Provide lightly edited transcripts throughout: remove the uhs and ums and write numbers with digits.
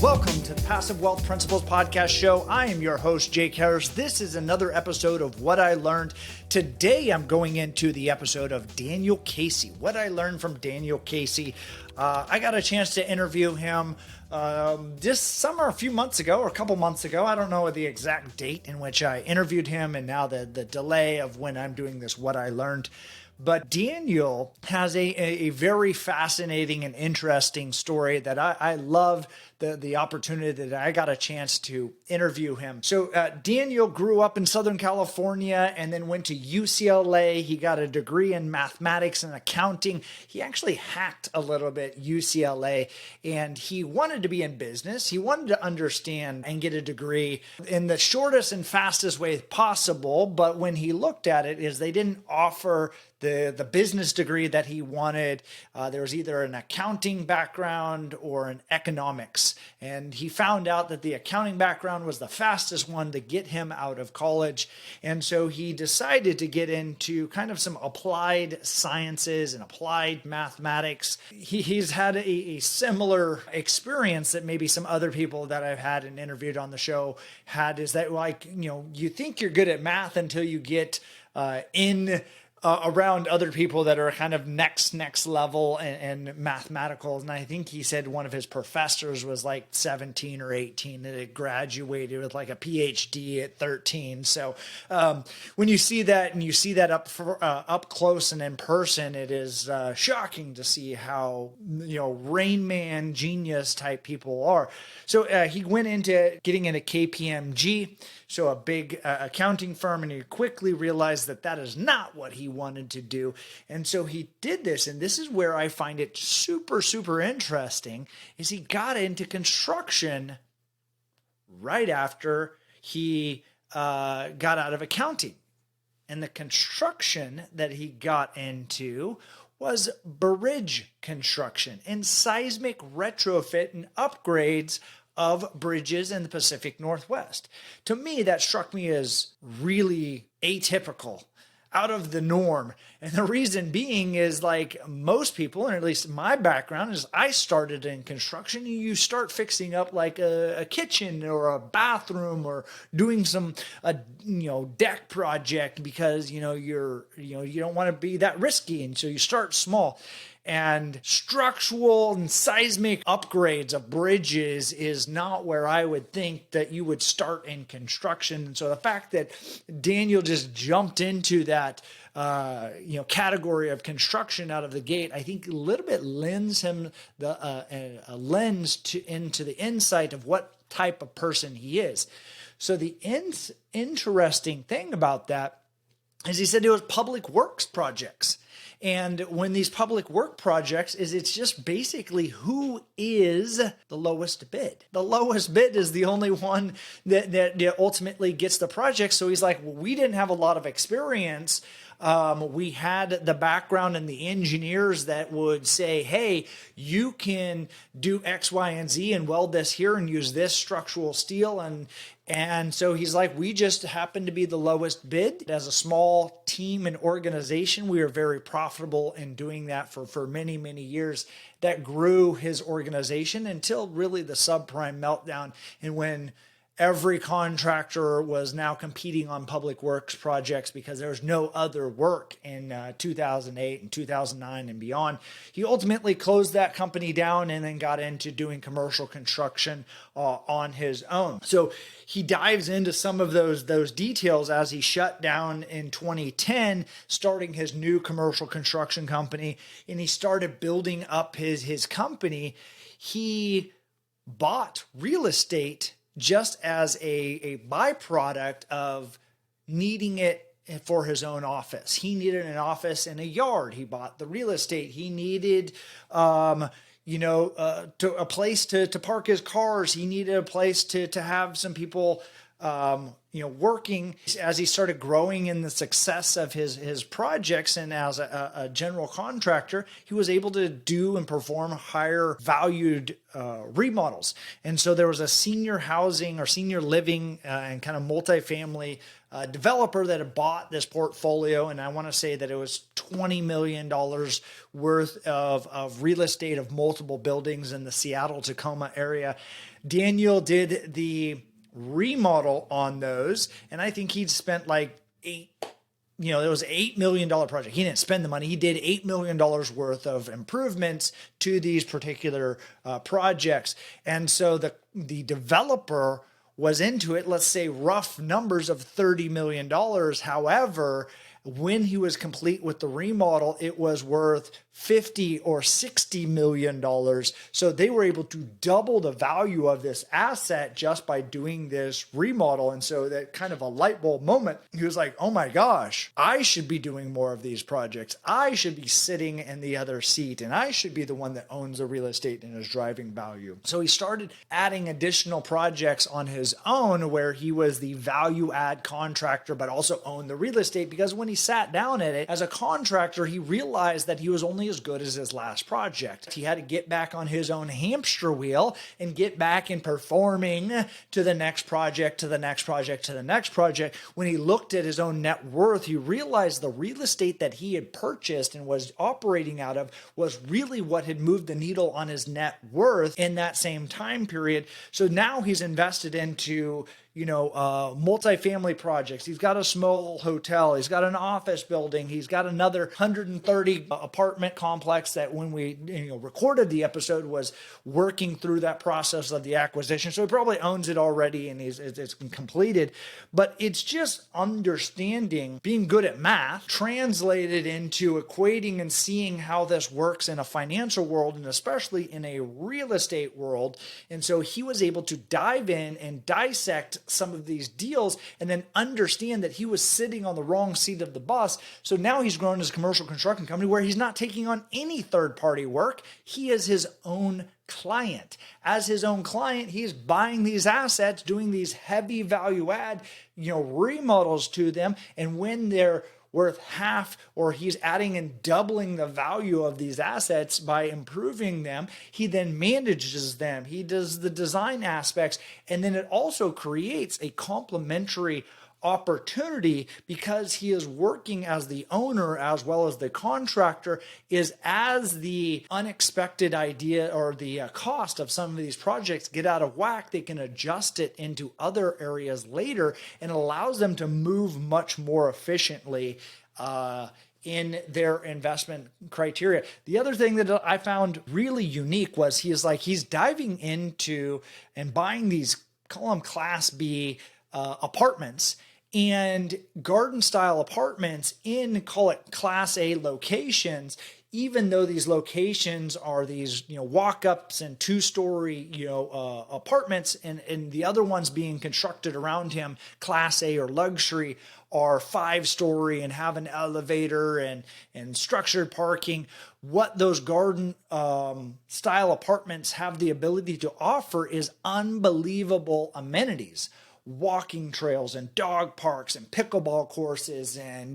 Welcome to the Passive Wealth Principles Podcast Show. I am your host, Jake Harris. This is another episode of What I Learned. Today, I'm going into the episode of Daniel Casey. What I learned from Daniel Casey. I got a chance to interview him this summer, a few months ago, or a couple months ago. I don't know the exact date in which I interviewed him, and now the delay of when I'm doing this What I Learned. But Daniel has a very fascinating and interesting story that I love the opportunity that I got a chance to interview him. So Daniel grew up in Southern California and then went to UCLA. He got a degree in mathematics and accounting. He actually hacked a little bit UCLA, and he wanted to be in business. He wanted to understand and get a degree in the shortest and fastest way possible. But when he looked at it, is they didn't offer the business degree that he wanted. There was either an accounting background or an economics. And he found out that the accounting background was the fastest one to get him out of college. And so he decided to get into kind of some applied sciences and applied mathematics. He's had a similar experience that maybe some other people that I've had and interviewed on the show had, is that, like, you think you're good at math until you get around other people that are kind of next level and mathematical. And I think he said one of his professors was like 17 or 18 that had graduated with like a PhD at 13. So when you see that, and you see that up close and in person, it is shocking to see how, Rain Man genius type people are. So he went into getting into KPMG, so a big accounting firm, and he quickly realized that that is not what he wanted to do. And so he did this, and this is where I find it super, super interesting, is he got into construction right after he got out of accounting. And the construction that he got into was bridge construction and seismic retrofit and upgrades of bridges in the Pacific Northwest. To me, that struck me as really atypical, out of the norm. And the reason being is, like most people, and at least my background is, I started in construction. You start fixing up like a kitchen or a bathroom, or doing some deck project because you don't want to be that risky, and so you start small. And structural and seismic upgrades of bridges is not where I would think that you would start in construction. And so the fact that Daniel just jumped into that category of construction out of the gate, I think a little bit lends him a lens into the insight of what type of person he is. So the interesting thing about that is he said it was public works projects. And when these public work projects it's just basically who is the lowest bid. The lowest bid is the only one that ultimately gets the project. So he's like, well, we didn't have a lot of experience. We had the background and the engineers that would say, hey, you can do X, Y, and Z and weld this here and use this structural steel. And so he's like, we just happened to be the lowest bid. As a small team and organization, we were very profitable in doing that for many, many years. That grew his organization until really the subprime meltdown, and when every contractor was now competing on public works projects because there was no other work in 2008 and 2009 and beyond. He ultimately closed that company down and then got into doing commercial construction on his own. So he dives into some of those details as he shut down in 2010, starting his new commercial construction company, and he started building up his company. He bought real estate just as a byproduct of needing it for his own office. He needed an office and a yard. He bought the real estate. He needed, a place to park his cars. He needed a place to have some people, working. As he started growing in the success of his projects, and as a general contractor, he was able to do and perform higher valued remodels. And so there was a senior housing or senior living and kind of multifamily developer that had bought this portfolio, and I want to say that it was $20 million worth of real estate of multiple buildings in the Seattle, Tacoma area. Daniel did the remodel on those, and I think he'd spent like it was an $8 million project. He didn't spend the money. He did $8 million worth of improvements to these particular projects. And so the developer was into it, let's say rough numbers of $30 million. However, when he was complete with the remodel, it was worth $50 or $60 million. So they were able to double the value of this asset just by doing this remodel. And so that kind of a light bulb moment, he was like, oh my gosh, I should be doing more of these projects. I should be sitting in the other seat, and I should be the one that owns the real estate and is driving value. So he started adding additional projects on his own where he was the value add contractor, but also owned the real estate, because when he sat down at it as a contractor, he realized that he was only as good as his last project. He had to get back on his own hamster wheel and get back in performing to the next project, to the next project, to the next project. When he looked at his own net worth, he realized the real estate that he had purchased and was operating out of was really what had moved the needle on his net worth in that same time period. So now he's invested into multifamily projects. He's got a small hotel. He's got an office building. He's got another 130 apartment complex that when we recorded the episode was working through that process of the acquisition. So he probably owns it already and it's completed. But it's just understanding, being good at math, translated into equating and seeing how this works in a financial world and especially in a real estate world. And so he was able to dive in and dissect some of these deals and then understand that he was sitting on the wrong seat of the bus. So now he's grown his commercial construction company where he's not taking on any third-party work. He is his own client. As his own client, he's buying these assets, doing these heavy value add, remodels to them. And when they're worth half, or he's adding and doubling the value of these assets by improving them, he then manages them. He does the design aspects, and then it also creates a complementary opportunity because he is working as the owner as well as the contractor. Is as the unexpected idea or the cost of some of these projects get out of whack, they can adjust it into other areas later, and it allows them to move much more efficiently in their investment criteria. The other thing that I found really unique was he's diving into and buying these, call them Class B apartments and garden style apartments in, call it Class A locations, even though these locations are these, walk-ups and two-story, apartments, and the other ones being constructed around him, Class A or luxury, are 5-story and have an elevator and structured parking. What those garden style apartments have the ability to offer is unbelievable amenities. Walking trails and dog parks and pickleball courses and,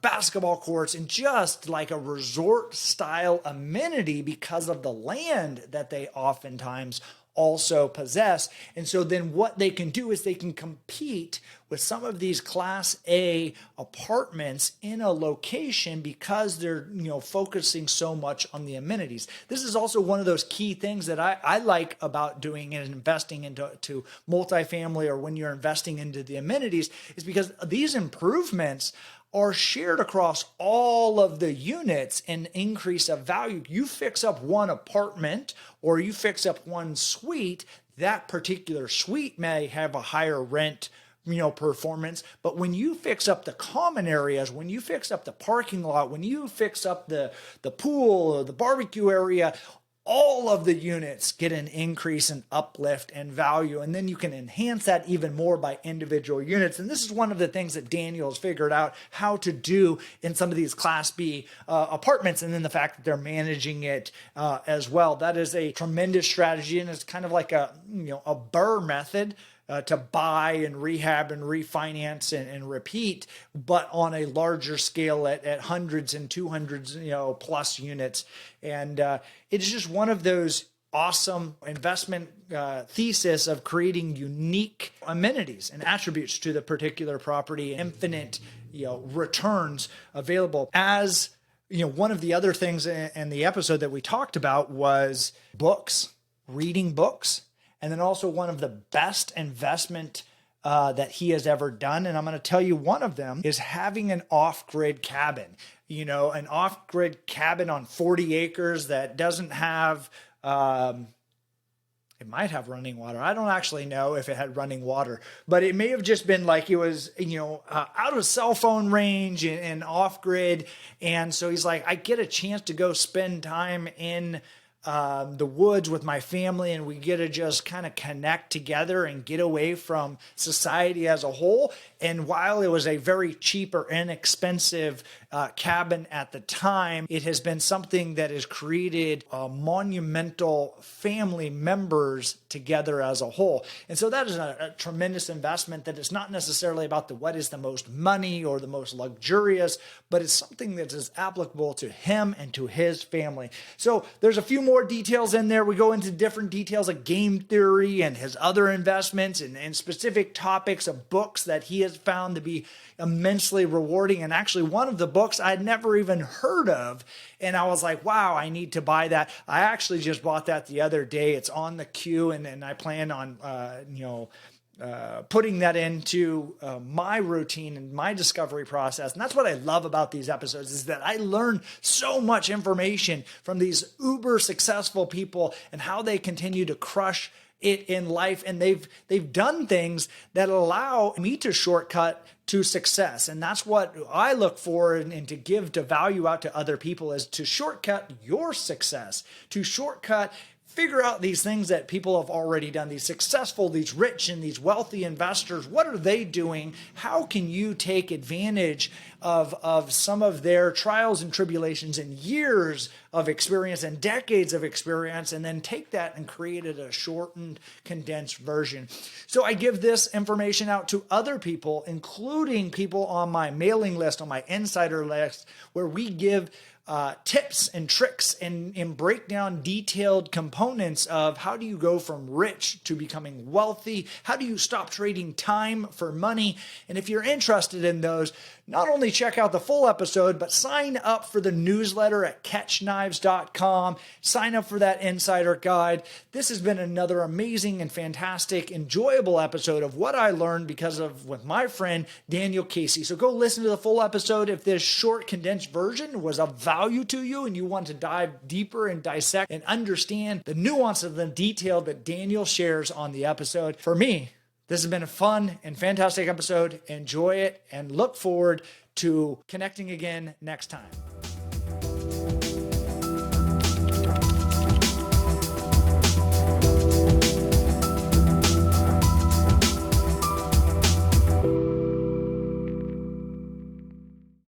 basketball courts, and just like a resort style amenity because of the land that they oftentimes also possess. And so then what they can do is they can compete with some of these Class A apartments in a location because they're, focusing so much on the amenities. This is also one of those key things that I like about doing and investing into multifamily, or when you're investing into the amenities, is because these improvements are shared across all of the units and increase of value. You fix up one apartment or you fix up one suite, that particular suite may have a higher rent performance. But when you fix up the common areas, when you fix up the parking lot, when you fix up the pool or the barbecue area, all of the units get an increase in uplift and value. And then you can enhance that even more by individual units. And this is one of the things that Daniel has figured out how to do in some of these Class B apartments. And then the fact that they're managing it as well. That is a tremendous strategy. And it's kind of like a BRRRR method. To buy and rehab and refinance and repeat, but on a larger scale at hundreds and 200s, plus units. And it's just one of those awesome investment thesis of creating unique amenities and attributes to the particular property, infinite, returns available. As one of the other things in the episode that we talked about was books, reading books, and then also one of the best investment that he has ever done. And I'm going to tell you one of them is having an off-grid cabin, an off-grid cabin on 40 acres that doesn't have, it might have running water. I don't actually know if it had running water, but it may have just been like it was, out of cell phone range and off grid. And so he's like, I get a chance to go spend time in the woods with my family, and we get to just kind of connect together and get away from society as a whole. And while it was a very cheap or inexpensive cabin at the time, it has been something that has created monumental family members together as a whole. And so that is a tremendous investment that is not necessarily about what is the most money or the most luxurious, but it's something that is applicable to him and to his family. So there's a few more details in there. We go into different details of game theory and his other investments and specific topics of books that he has found to be immensely rewarding. And actually one of the books I'd never even heard of. And I was like, wow, I need to buy that. I actually just bought that the other day. It's on the queue, and I plan on, putting that into my routine and my discovery process. And that's what I love about these episodes, is that I learn so much information from these uber successful people and how they continue to crush it in life. And they've done things that allow me to shortcut to success. And that's what I look for and to give to value out to other people, is to shortcut your success, to shortcut figure out these things that people have already done, these successful, these rich and these wealthy investors. What are they doing? How can you take advantage of some of their trials and tribulations and years of experience and decades of experience, and then take that and create it a shortened, condensed version? So I give this information out to other people, including people on my mailing list, on my insider list, where we give tips and tricks and break down detailed components of how do you go from rich to becoming wealthy? How do you stop trading time for money? And if you're interested in those, not only check out the full episode, but sign up for the newsletter at catchknives.com. Sign up for that insider guide. This has been another amazing and fantastic, enjoyable episode of what I learned with my friend Daniel Casey. So go listen to the full episode. If this short, condensed version was of value to you and you want to dive deeper and dissect and understand the nuance of the detail that Daniel shares on the episode, for me, this has been a fun and fantastic episode. Enjoy it and look forward to connecting again next time.